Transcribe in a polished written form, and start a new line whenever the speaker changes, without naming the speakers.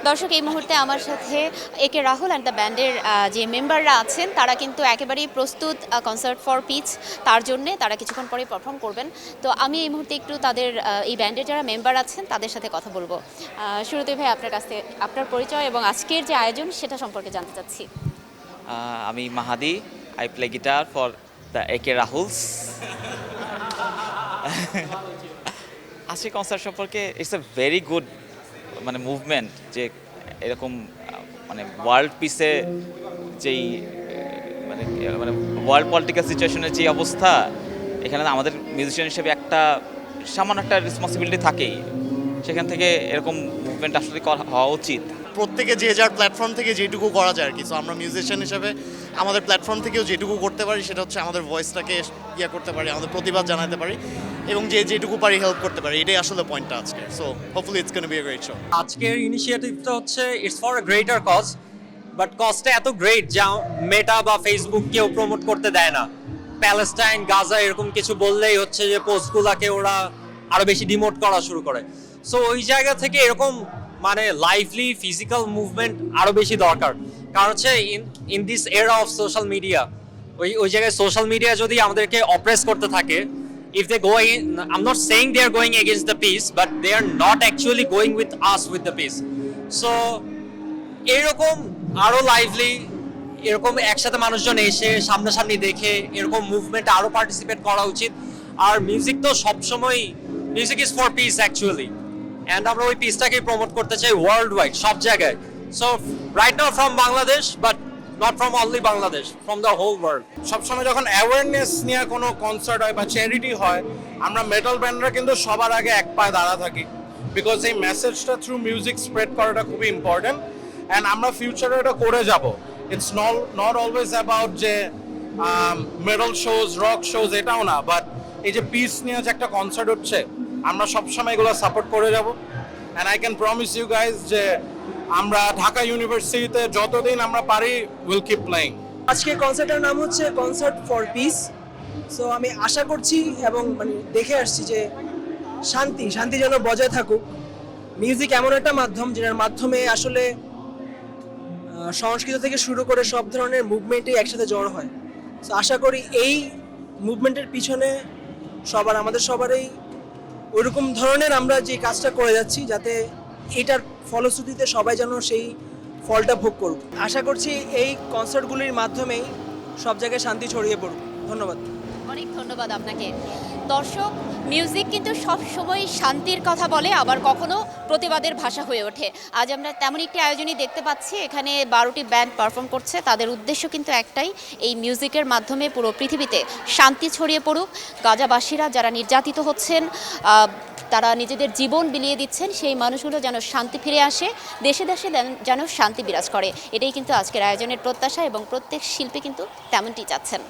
দর্শক এই মুহূর্তে আমার সাথে একে রাহুল অ্যান্ড দ্য ব্যান্ডের যে মেম্বাররা আছেন তারা কিন্তু একেবারেই প্রস্তুত কনসার্ট ফর পিচ তার জন্যে তারা কিছুক্ষণ পরে পারফর্ম করবেন। তো আমি এই মুহূর্তে একটু তাদের এই ব্যান্ডের যারা মেম্বার আছেন তাদের সাথে কথা বলবো। শুরুতে ভাই আপনার কাছ থেকে আপনার পরিচয় এবং আজকের যে আয়োজন সেটা সম্পর্কে জানতে চাচ্ছি।
আমি Mahadi, I play guitar for the একে রাহুলস। আজকে কনসার্ট সম্পর্কে it's a very good movement যে এরকম মানে ওয়ার্ল্ড পিসে যেই মানে মানে ওয়ার্ল্ড পলিটিক্যাল সিচুয়েশনের যে অবস্থা, এখানে আমাদের মিউজিশিয়ান হিসেবে একটা সামান্য একটা রেসপন্সিবিলিটি থাকেই। সেখান থেকে এরকম মুভমেন্ট আসলে হওয়া উচিত।
প্রত্যেকে যে যার প্ল্যাটফর্ম থেকে যেটুকু করা যায় আর কি। সো আমরা মিউজিশিয়ান হিসেবে আমাদের প্ল্যাটফর্ম থেকেও যেটুকু করতে পারি সেটা হচ্ছে আমাদের ভয়েসটাকে করতে পারি, আমাদের প্রতিবাদ জানাতে পারি এবং যে যেটুকু পারি হেল্প করতে পারি। এটাই আসলে পয়েন্টটা আজকে। So hopefully it's gonna be a great show.
আজকের ইনিশিয়েটিভটা হচ্ছে it's for a greater cause, but কজটা এত গ্রেট যা মেটা বা ফেসবুক কেউ প্রমোট করতে দেয় না। প্যালেস্টাইন, গাজা এরকম কিছু বললেই হচ্ছে যে পোস্টগুলোকে ওরা আরো বেশি ডিমোট করা শুরু করে। সো ওই জায়গা থেকে এরকম লাইভলি ফিজিক্যাল মুভমেন্ট আরো বেশি দরকার। কারণ হচ্ছে ইন দিস এরা অফ সোশ্যাল মিডিয়া, ওই জায়গায় সোশ্যাল মিডিয়া যদি আমাদেরকে অপ্রেস করতে থাকে, if they go in, I'm not saying they are going against the peace, but they are not actually going with us with the peace. So এরকম আরো lively এরকম একসাথে মানুষজন এসে সামনাসামনি দেখে এরকম মুভমেন্ট আরো পার্টিসিপেট করা উচিত। আর মিউজিক তো সবসময়, music is for piece actually, and আমরা ওই পিসটাকে প্রমোট করতে চাই ওয়ার্ল্ড ওয়াইড, সব জায়গায়। So right now from Bangladesh, but not from only Bangladesh, from the whole world.
সবসময় যখন অ্যাওয়ারনেস নিয়ে কোনো কনসার্ট হয় বা চ্যারিটি হয়, আমরা মেটাল ব্যান্ডরা কিন্তু সবার আগে এক পায়ে দাঁড়া থাকি, বিকজ এই মেসেজটা থ্রু মিউজিক স্প্রেড করাটা খুবই ইম্পর্টেন্ট। অ্যান্ড আমরা ফিউচারে এটা করে যাব। ইটস নট অলওয়েজ অ্যাবাউট যে মেটাল শোজ, রক শোজ, এটাও না, বাট এই যে পিস নিয়ে যে একটা কনসার্ট হচ্ছে, আমরা সবসময় এগুলো সাপোর্ট করে যাব। And I can promise you guys যে আমরা ঢাকা ইউনিভার্সিটিতে যতদিন আমরা পারি উইল কিপ প্লেয়িং।
আজকে কনসার্টের নাম হচ্ছে কনসার্ট ফর পিস। সো আমি আশা করছি এবং দেখে আসছি যে শান্তি যেন বজায় থাকুক। মিউজিক এমন একটা মাধ্যম যেটার মাধ্যমে আসলে সংস্কৃত থেকে শুরু করে সব ধরনের মুভমেন্টই একসাথে জড়ো হয়। সো আশা করি এই মুভমেন্টের পিছনে আমাদের সবারই ওইরকম ধরনের আমরা যে কাজটা করে যাচ্ছি, যাতে এটার ফলশ্রুতিতে সবাই যেন সেই ফলটা ভোগ করুক। আশা করছি এই কনসার্টগুলির মাধ্যমেই সব জায়গায় শান্তি ছড়িয়ে পড়ুক। ধন্যবাদ।
অনেক ধন্যবাদ আপনাকে। দর্শক, মিউজিক কিন্তু সব সময় শান্তির কথা বলে, আবার কখনো প্রতিবাদের ভাষা হয়ে ওঠে। আজ আমরা তেমন একটি আয়োজনই দেখতে পাচ্ছি। এখানে 12টি ব্যান্ড পারফর্ম করছে। তাদের উদ্দেশ্য কিন্তু একটাই, এই মিউজিকের মাধ্যমে পুরো পৃথিবীতে শান্তি ছড়িয়ে পড়ুক। গাজাবাসীরা যারা নির্যাতিত হচ্ছেন, তারা নিজেদের জীবন বিলিয়ে দিচ্ছেন, সেই মানুষগুলো যেন শান্তি ফিরে আসে, দেশে দেশে যেন শান্তি বিরাজ করে। এটাই কিন্তু আজকের আয়োজনের প্রত্যাশা এবং প্রত্যেক শিল্পী কিন্তু তেমনটি চাচ্ছেন।